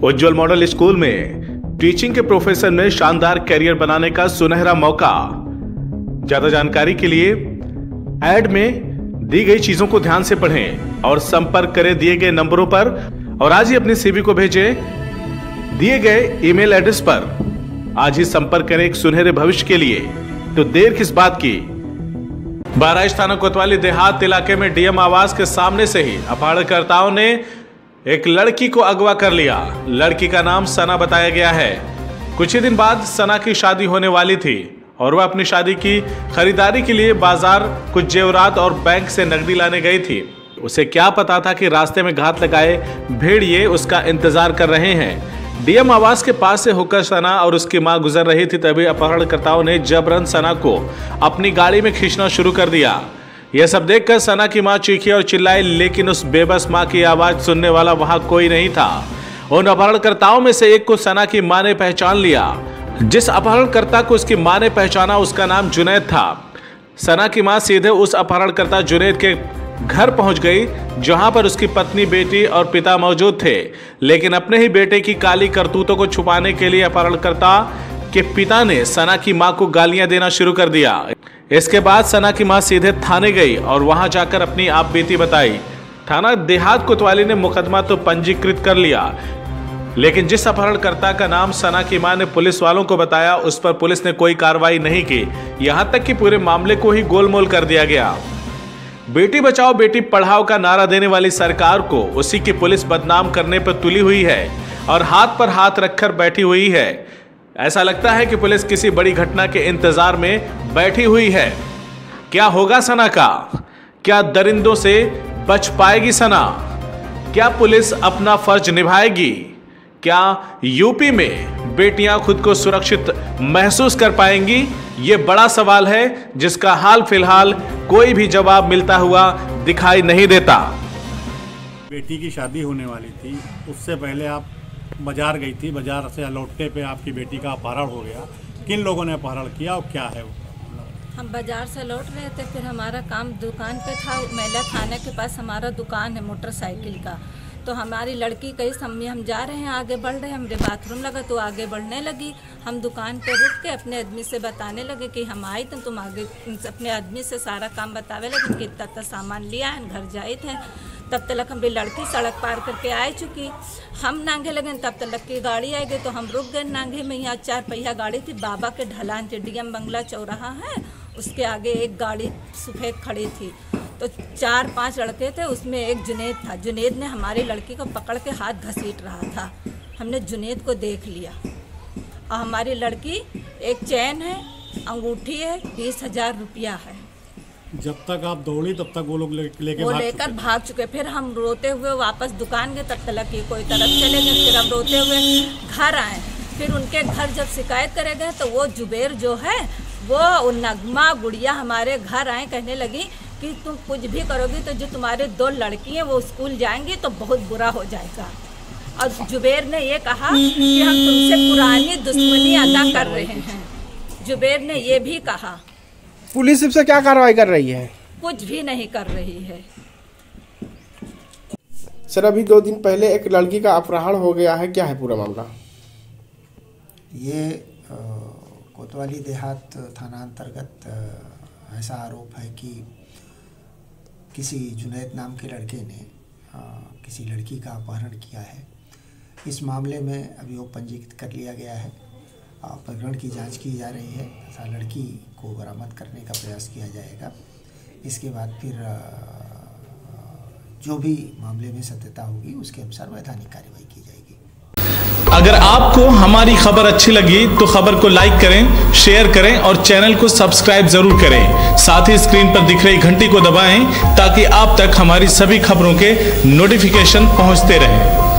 उज्जवल model school में teaching के profession में शानदार कैरियर बनाने का सुनहरा मौका। ज्यादा जानकारी के लिए ऐड में दी गई चीजों को ध्यान से पढ़ें और संपर्क करें दिए गए नंबरों पर और आज ही अपनी सीवी को भेजें दिए गए ईमेल एड्रेस पर। आज ही संपर्क करें एक सुनहरे भविष्य के लिए। तो देर किस बात की। बहराइच थाना कोतवाली देहात इलाके में डीएम आवास के सामने से ही अपहरणकर्ताओं ने एक लड़की को अगवा कर लिया। लड़की का नाम सना बताया गया है। कुछ ही दिन बाद सना की शादी होने वाली थी और वह अपनी शादी की खरीदारी के लिए बाजार कुछ जेवरात और बैंक से नकदी लाने गई थी। उसे क्या पता था कि रास्ते में घात लगाए भेड़िए उसका इंतजार कर रहे हैं। डीएम आवास के पास से होकर सना और उसकी मां गुजर रही थी, तभी अपहरणकर्ताओं ने जबरन सना को अपनी गाड़ी में खींचना शुरू कर दिया। यह सब देखकर सना की मां चीखी और चिल्लाई, लेकिन उस बेबस मां की आवाज सुनने वाला वहां कोई नहीं था। उन अपहरणकर्ताओं में से एक को सना की मां ने पहचान लिया। जिस अपहरणकर्ता को उसकी मां ने पहचाना उसका नाम जुनैद था। सना की मां सीधे उस अपहरणकर्ता जुनैद के घर पहुंच गई, जहां पर उसकी पत्नी, बेटी और पिता मौजूद थे। लेकिन अपने ही बेटे की काली करतूतों को छुपाने के लिए अपहरणकर्ता के पिता ने सना की मां को गालियां देना शुरू कर दिया। इसके बाद सना की मां सीधे थाने गई और वहां जाकर अपनी आप बीती बताई। थाना देहात कोतवाली ने मुकदमा तो पंजीकृत कर लिया, लेकिन जिस अपहरणकर्ता का नाम सना की मां ने पुलिस वालों को बताया, उस पर पुलिस ने कोई कार्रवाई नहीं की। यहां तक कि पूरे मामले को ही गोलमोल कर दिया गया। बेटी बचाओ बेटी पढ़ाओ का नारा देने वाली सरकार को उसी की पुलिस बदनाम करने पर तुली हुई है और हाथ पर हाथ रखकर बैठी हुई है। ऐसा लगता है कि पुलिस किसी बड़ी घटना के इंतजार में बैठी हुई है। क्या होगा सना का? क्या दरिंदों से बच पाएगी सना? क्या पुलिस अपना फर्ज निभाएगी? क्या यूपी में बेटियां खुद को सुरक्षित महसूस कर पाएंगी? ये बड़ा सवाल है जिसका हाल फिलहाल कोई भी जवाब मिलता हुआ दिखाई नहीं देता। बेटी की शादी होने वाली थी, उससे पहले आप बाजार गई थी, बाजार से लौटने पे आपकी बेटी का अपहरण हो गया। किन लोगों ने अपहरण किया और क्या है वो? हम बाजार से लौट रहे थे, फिर हमारा काम दुकान पे था। मेला थाने के पास हमारा दुकान है मोटरसाइकिल का। तो हमारी लड़की कही सम्मी हम जा रहे हैं, आगे बढ़ रहे हैं, हमने बाथरूम लगा तो आगे बढ़ने लगी। हम दुकान पे रुक के अपने आदमी से बताने लगे कि हम आई तो तुम आगे अपने आदमी से सारा काम बतावे लगे कि इतना सामान लिया है, घर जाए थे। तब तक हमारी लड़की सड़क पार करके आ चुकी। हम नांगे लगे, तब तक की गाड़ी आई गई तो हम रुक गए नांगे में। यहाँ 4 पहिया गाड़ी थी, बाबा के ढलान थे, डीएम बंगला चौराहा है, उसके आगे एक गाड़ी सफ़ेद खड़ी थी। तो 4-5 लड़के थे, उसमें एक जुनैद था। जुनैद ने हमारी लड़की को पकड़ के हाथ घसीट रहा था। हमने जुनैद को देख लिया और हमारी लड़की एक चैन है, अंगूठी है, 20,000 रुपया है। जब तक आप दौड़ी तब तक वो लोग लेकर भाग चुके। फिर हम रोते हुए वापस दुकान गए, तब तक की कोई तरफ चले गए। फिर हम रोते हुए घर आए। फिर उनके घर जब शिकायत करे गए तो वो जुबेर जो है वो नगमा गुड़िया हमारे घर आए, कहने लगी कि तुम कुछ भी करोगी तो जो तुम्हारे 2 लड़की हैं वो स्कूल जाएंगी तो बहुत बुरा हो जाएगा। और जुबेर ने ये कहा कि हम तुमसे पुरानी दुश्मनी अदा कर रहे हैं। जुबेर ने ये भी कहा। पुलिस इससे क्या कार्रवाई कर रही है? कुछ भी नहीं कर रही है। सर, अभी 2 दिन पहले एक लड़की का अपहरण हो गया है, क्या है पूरा मामला? ये कोतवाली देहात थाना अंतर्गत ऐसा आरोप है कि किसी जुनैद नाम के लड़के ने किसी लड़की का अपहरण किया है। इस मामले में अभियोग पंजीकृत कर लिया गया है। प्रकरण की जांच की जा रही है तथा लड़की को बरामद करने का प्रयास किया जाएगा। इसके बाद फिर जो भी मामले में सत्यता होगी उसके अनुसार वैधानिक कार्रवाई की जाएगी। अगर आपको हमारी खबर अच्छी लगी तो खबर को लाइक करें, शेयर करें और चैनल को सब्सक्राइब जरूर करें। साथ ही स्क्रीन पर दिख रही घंटी को दबाएं ताकि आप तक हमारी सभी खबरों के नोटिफिकेशन पहुंचते रहें।